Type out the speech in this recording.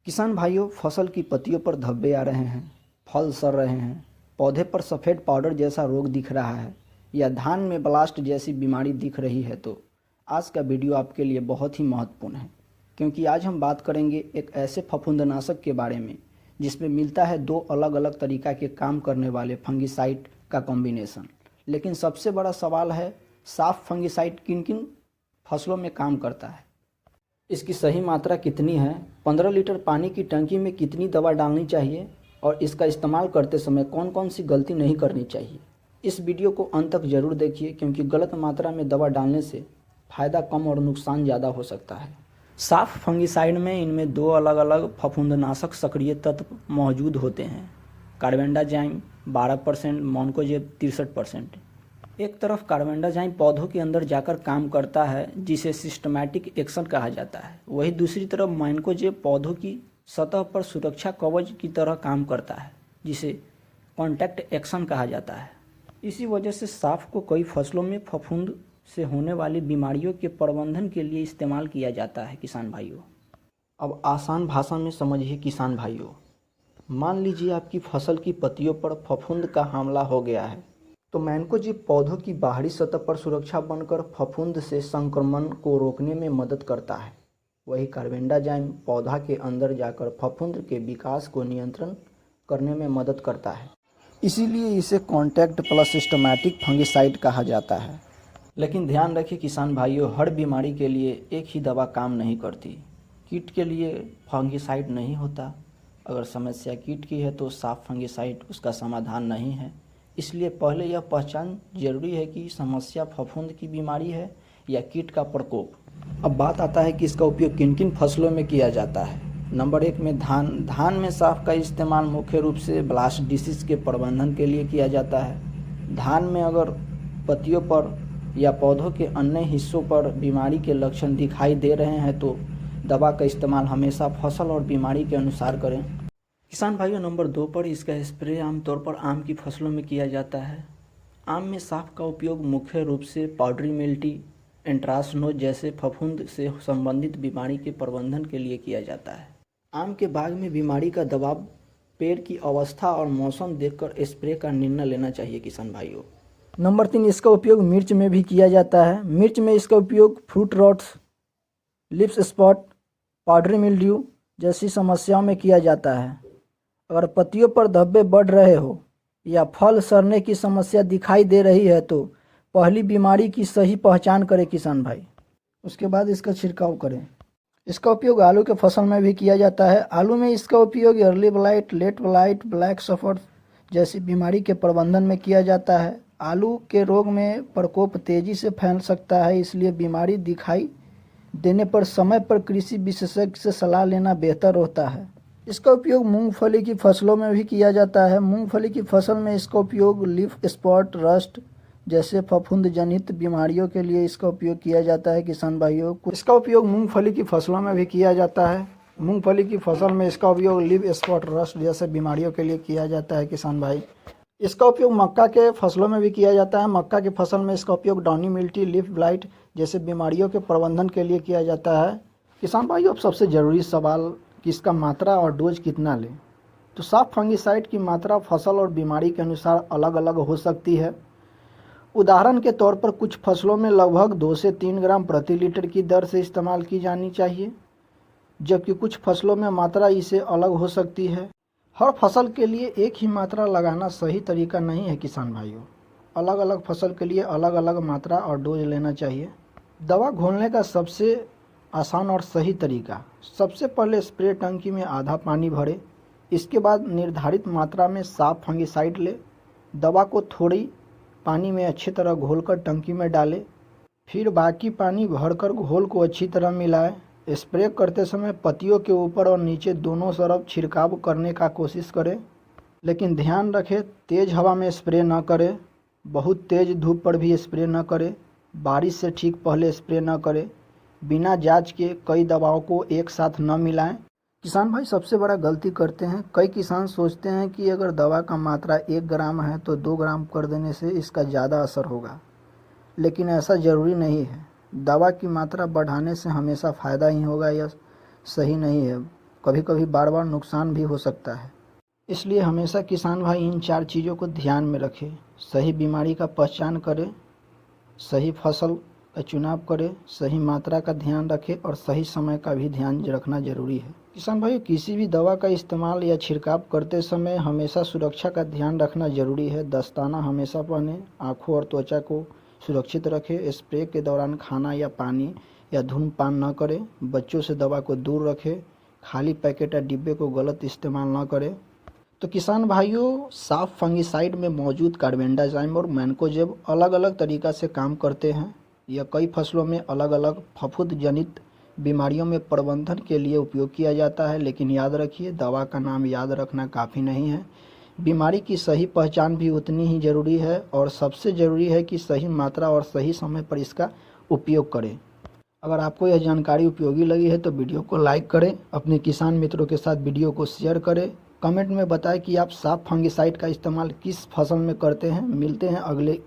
किसान भाइयों, फसल की पत्तियों पर धब्बे आ रहे हैं, फल सड़ रहे हैं, पौधे पर सफ़ेद पाउडर जैसा रोग दिख रहा है या धान में ब्लास्ट जैसी बीमारी दिख रही है तो आज का वीडियो आपके लिए बहुत ही महत्वपूर्ण है, क्योंकि आज हम बात करेंगे एक ऐसे फफूंदनाशक के बारे में जिसमें मिलता है दो अलग अलग तरीका के काम करने वाले फंगिसाइड का कॉम्बिनेशन। लेकिन सबसे बड़ा सवाल है, साफ फंगिसाइड किन किन फसलों में काम करता है, इसकी सही मात्रा कितनी है, 15 लीटर पानी की टंकी में कितनी दवा डालनी चाहिए और इसका इस्तेमाल करते समय कौन कौन सी गलती नहीं करनी चाहिए। इस वीडियो को अंत तक जरूर देखिए, क्योंकि गलत मात्रा में दवा डालने से फ़ायदा कम और नुकसान ज़्यादा हो सकता है। साफ फंगिसाइड में इनमें दो अलग अलग फफूंदनाशक सक्रिय तत्व मौजूद होते हैं, कार्बेंडाजाइम 12%, मोनोकोजेब 63%। एक तरफ कार्बेंडाजाइम पौधों के अंदर जाकर काम करता है जिसे सिस्टमैटिक एक्शन कहा जाता है, वहीं दूसरी तरफ मोनोकोजेब पौधों की सतह पर सुरक्षा कवच की तरह काम करता है जिसे कॉन्टैक्ट एक्शन कहा जाता है। इसी वजह से साफ को कई फसलों में फफूंद से होने वाली बीमारियों के प्रबंधन के लिए इस्तेमाल किया जाता है। किसान भाइयों, अब आसान भाषा में समझिए। किसान भाइयों, मान लीजिए आपकी फसल की पत्तियों पर फफूंद का हमला हो गया है, तो मोनोकोजेब पौधों की बाहरी सतह पर सुरक्षा बनकर फफूंद से संक्रमण को रोकने में मदद करता है। वही कार्बेंडाजाइम पौधा के अंदर जाकर फफूंद के विकास को नियंत्रण करने में मदद करता है, इसीलिए इसे कॉन्टैक्ट प्लस सिस्टमैटिक फंगिसाइड कहा जाता है। लेकिन ध्यान रखिए किसान भाइयों, हर बीमारी के लिए एक ही दवा काम नहीं करती। कीट के लिए फंगिसाइड नहीं होता। अगर समस्या कीट की है तो साफ फंगिसाइड उसका समाधान नहीं है। इसलिए पहले यह पहचान जरूरी है कि समस्या फफूंद की बीमारी है या कीट का प्रकोप। अब बात आता है कि इसका उपयोग किन किन फसलों में किया जाता है। नंबर 1 में धान में साफ का इस्तेमाल मुख्य रूप से ब्लास्ट डिसीज के प्रबंधन के लिए किया जाता है। धान में अगर पत्तियों पर या पौधों के अन्य हिस्सों पर बीमारी के लक्षण दिखाई दे रहे हैं तो दवा का इस्तेमाल हमेशा फसल और बीमारी के अनुसार करें। किसान भाइयों, नंबर 2 पर इसका स्प्रे आमतौर पर आम की फसलों में किया जाता है। आम में साफ का उपयोग मुख्य रूप से पाउडरी मिल्टी, एंट्रासनोज जैसे फफूंद से संबंधित बीमारी के प्रबंधन के लिए किया जाता है। आम के बाग में बीमारी का दबाव, पेड़ की अवस्था और मौसम देखकर स्प्रे का निर्णय लेना चाहिए। किसान भाइयों, नंबर 3, इसका उपयोग मिर्च में भी किया जाता है। मिर्च में इसका उपयोग fruit rots, lips spot, powdery mildew जैसी समस्याओं में किया जाता है। अगर पत्तियों पर धब्बे बढ़ रहे हो या फल सड़ने की समस्या दिखाई दे रही है तो पहली बीमारी की सही पहचान करें किसान भाई, उसके बाद इसका छिड़काव करें। इसका उपयोग आलू के फसल में भी किया जाता है। आलू में इसका उपयोग early blight, late blight, black spot जैसी बीमारी के प्रबंधन में किया जाता है। आलू के रोग में प्रकोप तेजी से फैल सकता है, इसलिए बीमारी दिखाई देने पर समय पर कृषि विशेषज्ञ से सलाह लेना बेहतर होता है। इसका उपयोग मूंगफली की फसलों में भी किया जाता है। मूंगफली की फसल में इसका उपयोग लीफ स्पॉट, रस्ट जैसे फफूंद जनित बीमारियों के लिए इसका उपयोग किया जाता है। किसान भाइयों, इसका उपयोग मूंगफली की फसलों में भी किया जाता है। मूंगफली की फसल में इसका उपयोग लीफ स्पॉट, रस्ट जैसे बीमारियों के लिए किया जाता है। किसान भाई, इसका उपयोग मक्का के फसलों में भी किया जाता है। मक्का की फसल में इसका उपयोग डाउनी मिल्टी, लीफ ब्लाइट जैसे बीमारियों के प्रबंधन के लिए किया जाता है। किसान भाइयों, अब सबसे ज़रूरी सवाल कि इसका मात्रा और डोज कितना लें। तो साफ फंगिसाइड की मात्रा फसल और बीमारी के अनुसार अलग अलग हो सकती है। उदाहरण के तौर पर कुछ फसलों में लगभग 2 से 3 ग्राम प्रति लीटर की दर से इस्तेमाल की जानी चाहिए, जबकि कुछ फसलों में मात्रा इससे अलग हो सकती है। हर फसल के लिए एक ही मात्रा लगाना सही तरीका नहीं है। किसान भाइयों, अलग अलग फसल के लिए अलग अलग मात्रा और डोज लेना चाहिए। दवा घोलने का सबसे आसान और सही तरीका, सबसे पहले स्प्रे टंकी में आधा पानी भरें। इसके बाद निर्धारित मात्रा में साफ फंगिसाइड लें। दवा को थोड़ी पानी में अच्छी तरह घोलकर टंकी में डालें, फिर बाकी पानी भरकर घोल को अच्छी तरह मिलाएं। स्प्रे करते समय पत्तियों के ऊपर और नीचे दोनों तरफ छिड़काव करने का कोशिश करें, लेकिन ध्यान रखें तेज़ हवा में स्प्रे न करें, बहुत तेज़ धूप पर भी स्प्रे न करें, बारिश से ठीक पहले स्प्रे न करें, बिना जांच के कई दवाओं को एक साथ न मिलाएं। किसान भाई सबसे बड़ा गलती करते हैं, कई किसान सोचते हैं कि अगर दवा का मात्रा 1 ग्राम है तो 2 ग्राम कर देने से इसका ज़्यादा असर होगा, लेकिन ऐसा ज़रूरी नहीं है। दवा की मात्रा बढ़ाने से हमेशा फ़ायदा ही होगा, यह सही नहीं है। कभी कभी बार बार नुकसान भी हो सकता है। इसलिए हमेशा किसान भाई इन 4 चीज़ों को ध्यान में रखें। सही बीमारी का पहचान करें, सही फसल का चुनाव करें, सही मात्रा का ध्यान रखें और सही समय का भी ध्यान रखना जरूरी है। किसान भाई किसी भी दवा का इस्तेमाल या छिड़काव करते समय हमेशा सुरक्षा का ध्यान रखना जरूरी है। दस्ताना हमेशा पहने, आँखों और त्वचा को सुरक्षित रखें। स्प्रे के दौरान खाना या पानी या धूम्रपान न करें। बच्चों से दवा को दूर रखें। खाली पैकेट या डिब्बे को गलत इस्तेमाल न करें। तो किसान भाइयों, साफ फंगिसाइड में मौजूद कार्बेंडाजिम और मैनकोजेब अलग अलग तरीक़ा से काम करते हैं। यह कई फसलों में अलग अलग फफूंद जनित बीमारियों में प्रबंधन के लिए उपयोग किया जाता है। लेकिन याद रखिए, दवा का नाम याद रखना काफ़ी नहीं है, बीमारी की सही पहचान भी उतनी ही ज़रूरी है। और सबसे ज़रूरी है कि सही मात्रा और सही समय पर इसका उपयोग करें। अगर आपको यह जानकारी उपयोगी लगी है तो वीडियो को लाइक करें, अपने किसान मित्रों के साथ वीडियो को शेयर करें। कमेंट में बताएं कि आप साफ फंगिसाइड का इस्तेमाल किस फसल में करते हैं। मिलते हैं अगले